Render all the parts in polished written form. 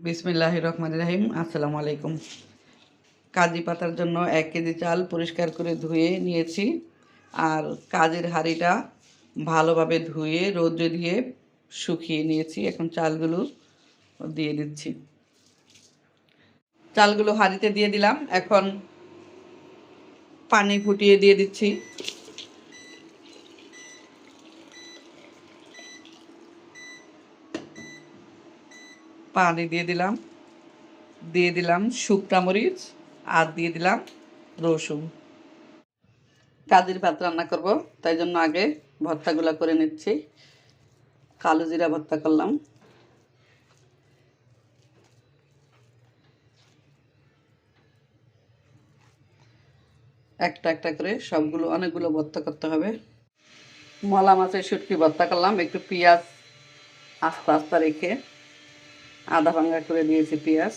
বিসমিল্লাহির রহমানির রহিম। আসসালামু আলাইকুম। কাজি পাতার জন্য 1 কেজি চাল পরিষ্কার করে ধুয়ে নিয়েছি। আর কাজের হাঁড়িটা ভালোভাবে ধুয়ে রোদ্রে দিয়ে শুকিয়ে নিয়েছি। এখন চালগুলো দিয়ে দিচ্ছি। চালগুলো হাঁড়িতে দিয়ে দিলাম। এখন পানি ফুটিয়ে দিয়ে দিচ্ছি। পানি দিয়ে দিলাম শুকনা মরিচ আর দিয়ে দিলাম রসুন। কাজের ভাত রান্না করব, তাই জন্য আগে ভর্তাগুলো করে নিচ্ছি। কালো জিরা ভর্তা করলাম, একটা একটা করে সবগুলো অনেকগুলো ভর্তা করতে হবে। মলা মাছের শুটকি ভর্তা করলাম, একটু পেঁয়াজ আস্তে আস্তে রেখে আধা ভাঙা করে দিয়েছি পেঁয়াজ।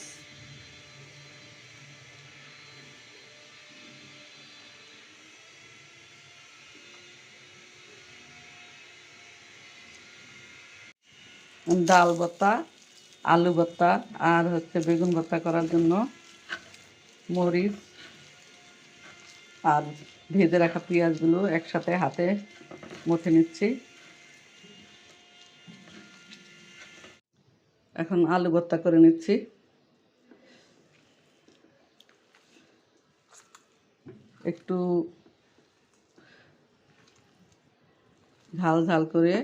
ডাল ভর্তা, আলু ভর্তা আর বেগুন ভর্তা করার জন্য মরিচ আর ভেজে রাখা পেঁয়াজগুলো একসাথে হাতে মুঠে নিচ্ছি। এখন আলু ভর্তা করে নিচ্ছি। একটু ঝাল ঝাল করে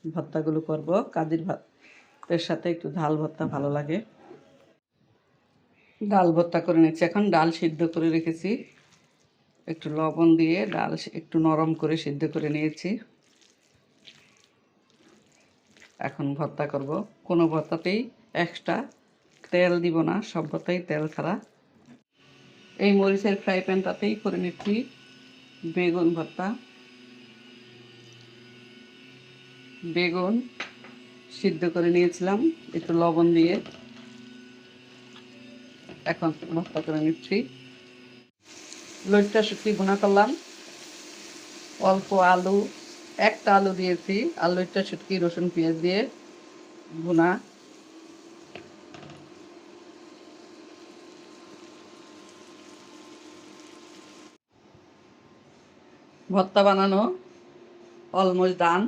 ভর্তাগুলো করব। কাজের ভাতের সাথে একটু ঝাল ভর্তা ভালো লাগে। ডাল ভর্তা করে নিচ্ছি। এখন ডাল সিদ্ধ করে রেখেছি, একটু লবণ দিয়ে ডাল একটু নরম করে সিদ্ধ করে নিয়েছি। এখন ভর্তা করব। কোনো ভর্তাতেই এক্সট্রা তেল দিব না, সব ভর্তাই তেল ছাড়া। এই মরিচের ফ্রাই প্যানটাতেই করে নিচ্ছি বেগুন ভর্তা। বেগুন সিদ্ধ করে নিয়েছিলাম একটু লবণ দিয়ে, এখন ভর্তা করে নিচ্ছি। লইট্টা শুটকি ভুনা করলাম, অল্প আলু, একটা আলু দিয়েছি আর লইট্টা শুটকি রসুন পেঁয়াজ দিয়ে ভুনা। ভর্তা বানানো অলমোস্ট ডান।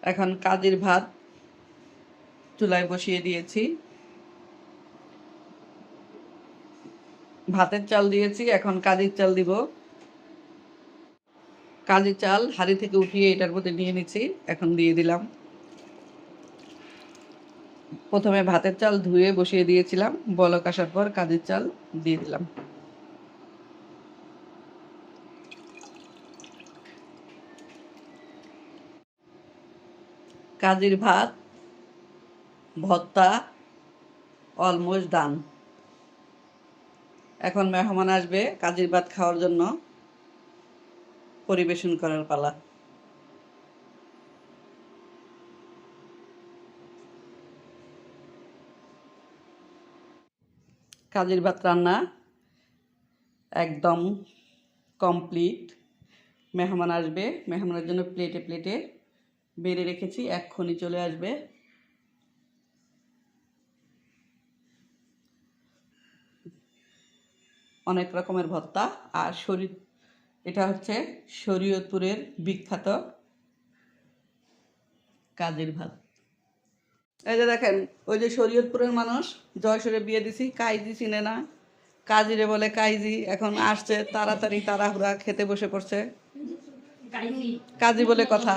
এখন কাজের ভাত চুলায় বসিয়ে দিয়েছি। ভাতের চাল দিয়েছি, এখন কাজের চাল দিব। কাজের চাল হাঁড়ি থেকে উঠিয়ে এটার মধ্যে নিয়ে নিচ্ছি, এখন দিয়ে দিলাম। প্রথমে ভাতের চাল ধুয়ে বসিয়ে দিয়েছিলাম, বলক আসার পর কাজের চাল দিয়ে দিলাম। কাজের ভাত ভর্তা অলমোস্ট ডান। এখন মেহমান আসবে, কাজের ভাত খাওয়ার জন্য পরিবেশন করার পালা। কাজের ভাত রান্না একদম কমপ্লিট। মেহমান আসবে, মেহমানের জন্য প্লেটে প্লেটে বেড়ে রেখেছি, এক্ষুনি চলে আসবে। অনেক রকমের ভর্তা আর এটা হচ্ছে শরীয়তপুরের বিখ্যাত কাজের ভাত। এই যে দেখেন, ওই যে শরীয়তপুরের মানুষ, জয়সরে বিয়ে দিছি, কাইজি চিনে না, কাজিরে বলে কাইজি। এখন আসছে তাড়াতাড়ি তাড়াহুড়া খেতে বসে পড়ছে, কাজী বলে কথা।